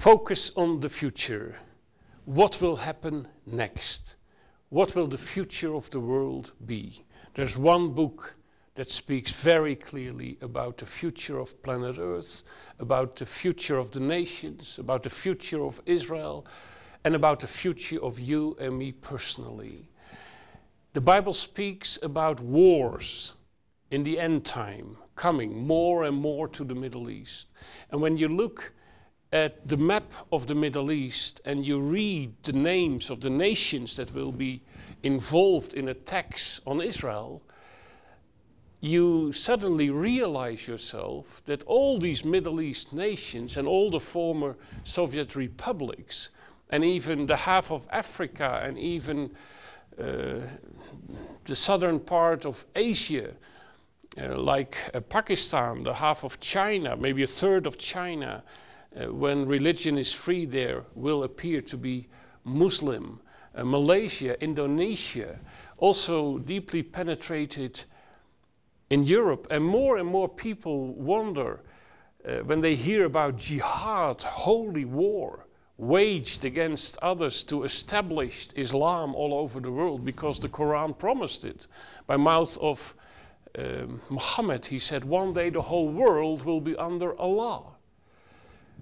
Focus on the future. What will happen next? What will the future of the world be? There's one book that speaks very clearly about the future of planet Earth, about the future of the nations, about the future of Israel, and about the future of you and me personally. The Bible speaks about wars in the end time, coming more and more to the Middle East. And when you look at the map of the Middle East and you read the names of the nations that will be involved in attacks on Israel, you suddenly realize yourself that all these Middle East nations and all the former Soviet republics and even the half of Africa and even the southern part of Asia, like Pakistan, the half of China, maybe a third of China, when religion is free there, will appear to be Muslim. Malaysia, Indonesia, also deeply penetrated in Europe. And more people wonder when they hear about jihad, holy war, waged against others to establish Islam all over the world, because the Quran promised it. By mouth of Muhammad, he said, one day the whole world will be under Allah.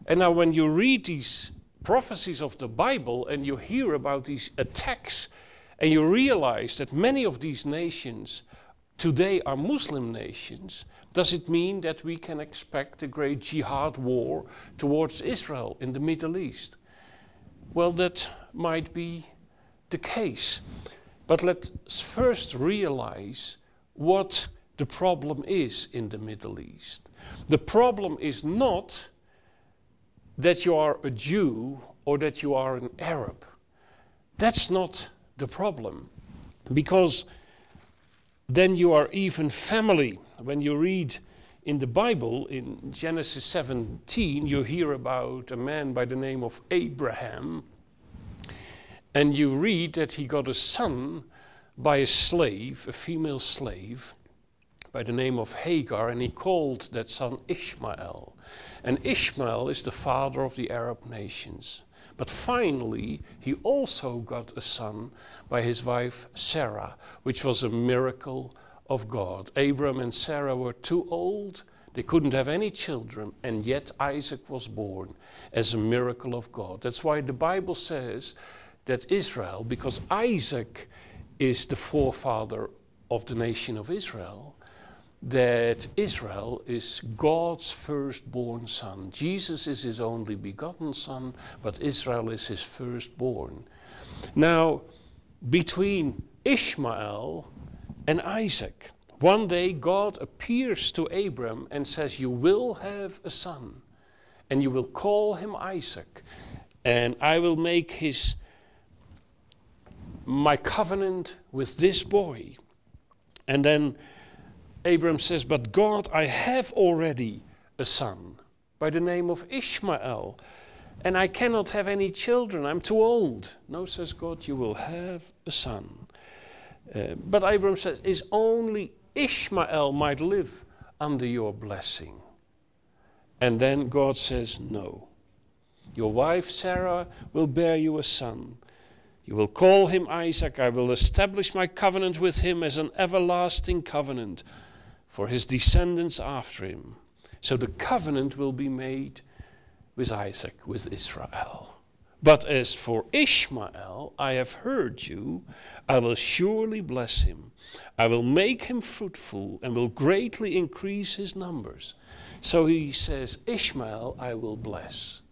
And now when you read these prophecies of the Bible and you hear about these attacks and you realize that many of these nations today are Muslim nations, does it mean that we can expect a great jihad war towards Israel in the Middle East? Well, that might be the case. But let's first realize what the problem is in the Middle East. The problem is not that you are a Jew or that you are an Arab. That's not the problem, because then you are even family. When you read in the Bible, in Genesis 17, you hear about a man by the name of Abraham, and you read that he got a son by a slave, a female slave, by the name of Hagar, and he called that son Ishmael. And Ishmael is the father of the Arab nations. But finally, he also got a son by his wife Sarah, which was a miracle of God. Abram and Sarah were too old, they couldn't have any children, and yet Isaac was born as a miracle of God. That's why the Bible says that Israel, because Isaac is the forefather of the nation of Israel, that Israel is God's firstborn son. Jesus is his only begotten son, but Israel is his firstborn. Now, between Ishmael and Isaac, one day God appears to Abram and says, you will have a son, and you will call him Isaac, and I will make my covenant with this boy. And then Abram says, but God, I have already a son by the name of Ishmael, and I cannot have any children, I'm too old. No, says God, you will have a son. But Abram says, is only Ishmael might live under your blessing. And then God says, no. Your wife Sarah will bear you a son. You will call him Isaac. I will establish my covenant with him as an everlasting covenant for his descendants after him. So the covenant will be made with Isaac, with Israel. But as for Ishmael, I have heard you. I will surely bless him. I will make him fruitful and will greatly increase his numbers. So he says, Ishmael I will bless.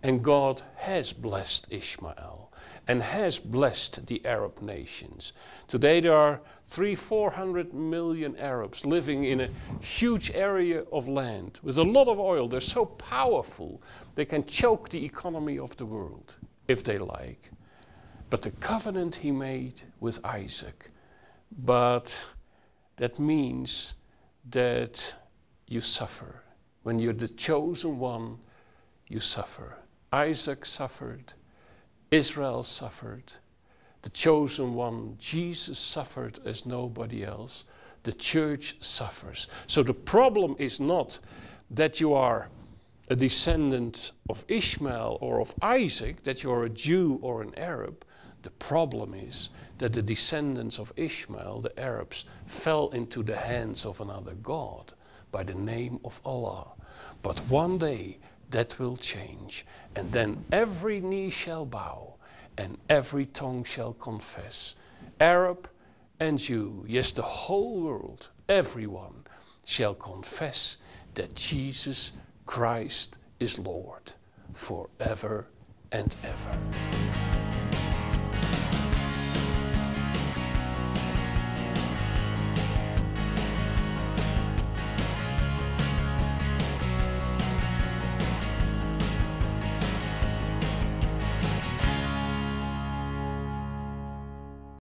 And God has blessed Ishmael and has blessed the Arab nations. Today there are 300-400 million Arabs living in a huge area of land with a lot of oil. They're so powerful they can choke the economy of the world if they like. But the covenant he made with Isaac, but that means that you suffer. When you're the chosen one, you suffer. Isaac suffered, Israel suffered, the chosen one, Jesus, suffered as nobody else. The church suffers. So the problem is not that you are a descendant of Ishmael or of Isaac, that you're a Jew or an Arab. The problem is that the descendants of Ishmael, the Arabs, fell into the hands of another god by the name of Allah. But one day that will change, and then every knee shall bow and every tongue shall confess. Arab and Jew, yes, the whole world, everyone shall confess that Jesus Christ is Lord forever and ever.